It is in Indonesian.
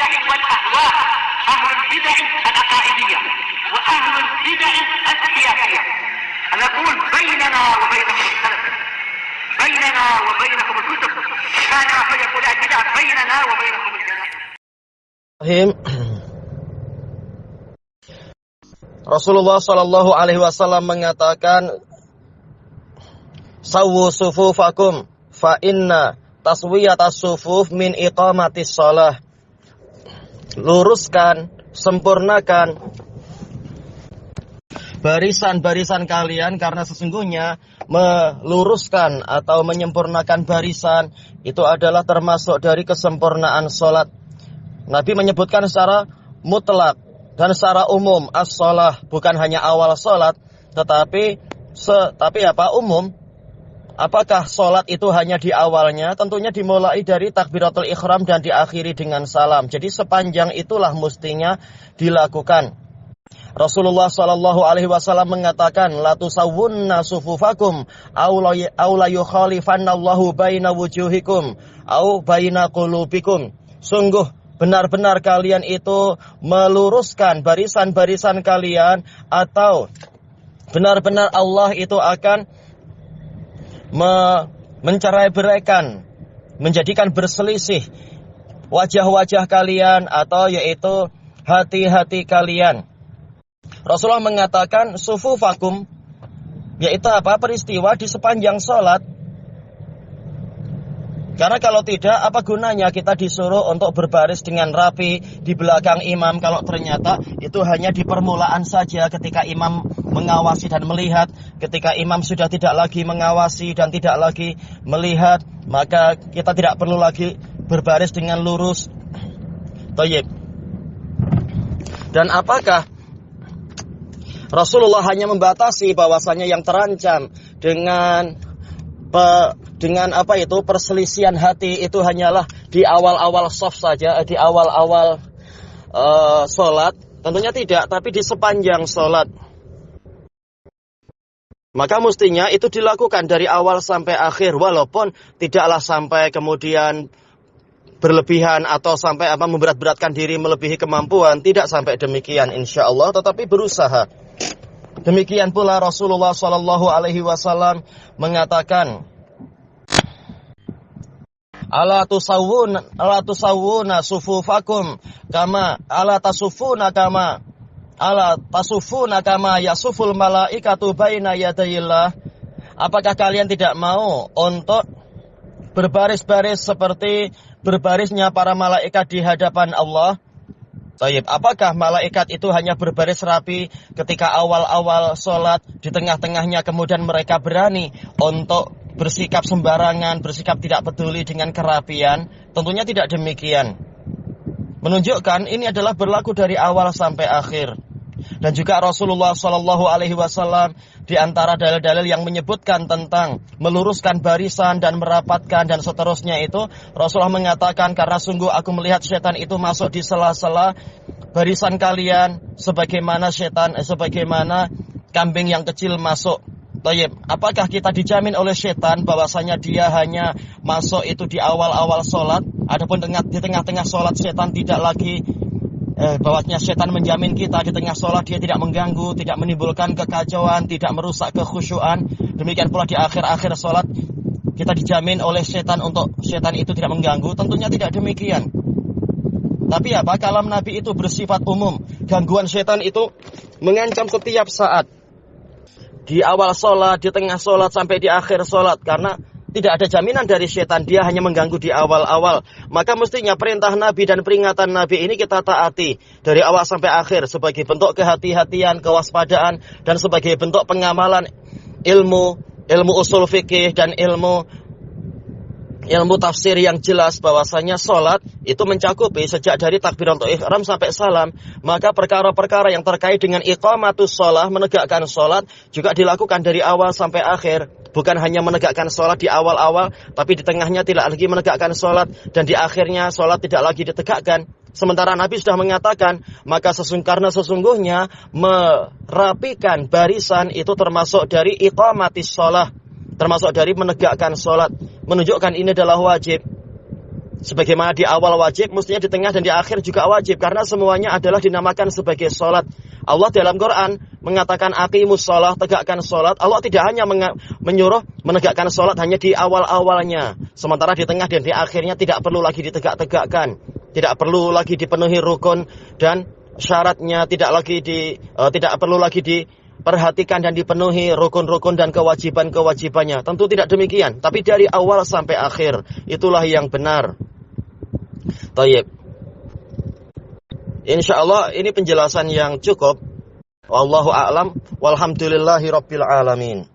البدع والأهواء، أهل البدع العقائدية وأهل البدع السياسية. نقول بيننا وبينكم السلف، بيننا وبينكم الكتب، كان فيقول البدع بيننا وبينكم الجنائز. Rasulullah Shallallahu Alaihi Wasallam mengatakan, "Sawwu sufufakum, fa inna taswiyatas sufuf min iqamatis shalah." Luruskan, sempurnakan barisan-barisan kalian, karena sesungguhnya meluruskan atau menyempurnakan barisan itu adalah termasuk dari kesempurnaan sholat. Nabi menyebutkan secara mutlak dan secara umum as-shalah, bukan hanya awal sholat, tetapi umum. Apakah sholat itu hanya di awalnya? Tentunya dimulai dari takbiratul ihram dan diakhiri dengan salam. Jadi sepanjang itulah mestinya dilakukan. Rasulullah Shallallahu Alaihi Wasallam mengatakan, la tusawwunna sufufakum aw la yukhalifannallahu baina wujuhikum aw baina qulubikum. Sungguh benar-benar kalian itu meluruskan barisan-barisan kalian, atau benar-benar Allah itu akan mencerai-beraikan, menjadikan berselisih wajah-wajah kalian, atau yaitu hati-hati kalian. Rasulullah mengatakan sufufakum, yaitu apa? Peristiwa di sepanjang sholat. Karena kalau tidak, apa gunanya kita disuruh untuk berbaris dengan rapi di belakang imam, kalau ternyata itu hanya di permulaan saja ketika imam mengawasi dan melihat. Ketika imam sudah tidak lagi mengawasi dan tidak lagi melihat, maka kita tidak perlu lagi berbaris dengan lurus. Thayyib. Dan apakah Rasulullah hanya membatasi bahwasanya yang terancam dengan perselisihan hati itu hanyalah di awal-awal shaf saja, di awal-awal sholat? Tentunya tidak, tapi di sepanjang sholat. Maka mestinya itu dilakukan dari awal sampai akhir, walaupun tidaklah sampai kemudian berlebihan atau sampai memberat-beratkan diri melebihi kemampuan, tidak sampai demikian insyaallah, tetapi berusaha. Demikian pula Rasulullah Shallallahu Alaihi Wasallam mengatakan, ala tusawwuna sufufakum kama ala tasufuna kama yasuful malaikatu baina yadayillah. Apakah kalian tidak mau untuk berbaris-baris seperti berbarisnya para malaikat di hadapan Allah? Baik, apakah malaikat itu hanya berbaris rapi ketika awal-awal sholat, di tengah-tengahnya kemudian mereka berani untuk bersikap sembarangan, bersikap tidak peduli dengan kerapian? Tentunya tidak demikian. Menunjukkan ini adalah berlaku dari awal sampai akhir. Dan juga Rasulullah Shallallahu Alaihi Wasallam di antara dalil-dalil yang menyebutkan tentang meluruskan barisan dan merapatkan dan seterusnya itu, Rasulullah mengatakan, karena sungguh aku melihat setan itu masuk di sela-sela barisan kalian, sebagaimana kambing yang kecil masuk. Tayyib, apakah kita dijamin oleh setan bahwasanya dia hanya masuk itu di awal-awal sholat, adapun di tengah-tengah sholat setan tidak lagi bahwasanya setan menjamin kita di tengah sholat dia tidak mengganggu, tidak menimbulkan kekacauan, tidak merusak kekhusyuan. Demikian pula di akhir-akhir sholat kita dijamin oleh setan untuk setan itu tidak mengganggu? Tentunya tidak demikian. Tapi kalam Nabi itu bersifat umum. Gangguan setan itu mengancam setiap saat, di awal sholat, di tengah sholat, sampai di akhir sholat. Karena tidak ada jaminan dari setan, dia hanya mengganggu di awal-awal. Maka mestinya perintah Nabi dan peringatan Nabi ini kita taati dari awal sampai akhir, sebagai bentuk kehati-hatian, kewaspadaan, dan sebagai bentuk pengamalan ilmu usul fikih dan ilmu tafsir yang jelas bahwasanya sholat itu mencakupi sejak dari takbiratul ihram sampai salam. Maka perkara-perkara yang terkait dengan iqamatus shalah, menegakkan sholat, juga dilakukan dari awal sampai akhir. Bukan hanya menegakkan sholat di awal-awal, tapi di tengahnya tidak lagi menegakkan sholat, dan di akhirnya sholat tidak lagi ditegakkan. Sementara Nabi sudah mengatakan, maka sesungguhnya merapikan barisan itu termasuk dari iqamatis shalah, termasuk dari menegakkan sholat. Menunjukkan ini adalah wajib. Sebagaimana di awal wajib, mestinya di tengah dan di akhir juga wajib. Karena semuanya adalah dinamakan sebagai sholat. Allah dalam Quran mengatakan aqimus sholat, tegakkan sholat. Allah tidak hanya menyuruh menegakkan sholat hanya di awal-awalnya. Sementara di tengah dan di akhirnya tidak perlu lagi ditegak-tegakkan. Tidak perlu lagi dipenuhi rukun dan syaratnya, tidak perlu lagi diperhatikan dan dipenuhi rukun-rukun dan kewajiban-kewajibannya. Tentu tidak demikian. Tapi dari awal sampai akhir, itulah yang benar. Tayyib. Insyaallah ini penjelasan yang cukup. Wallahu a'lam. Walhamdulillahi rabbil alamin.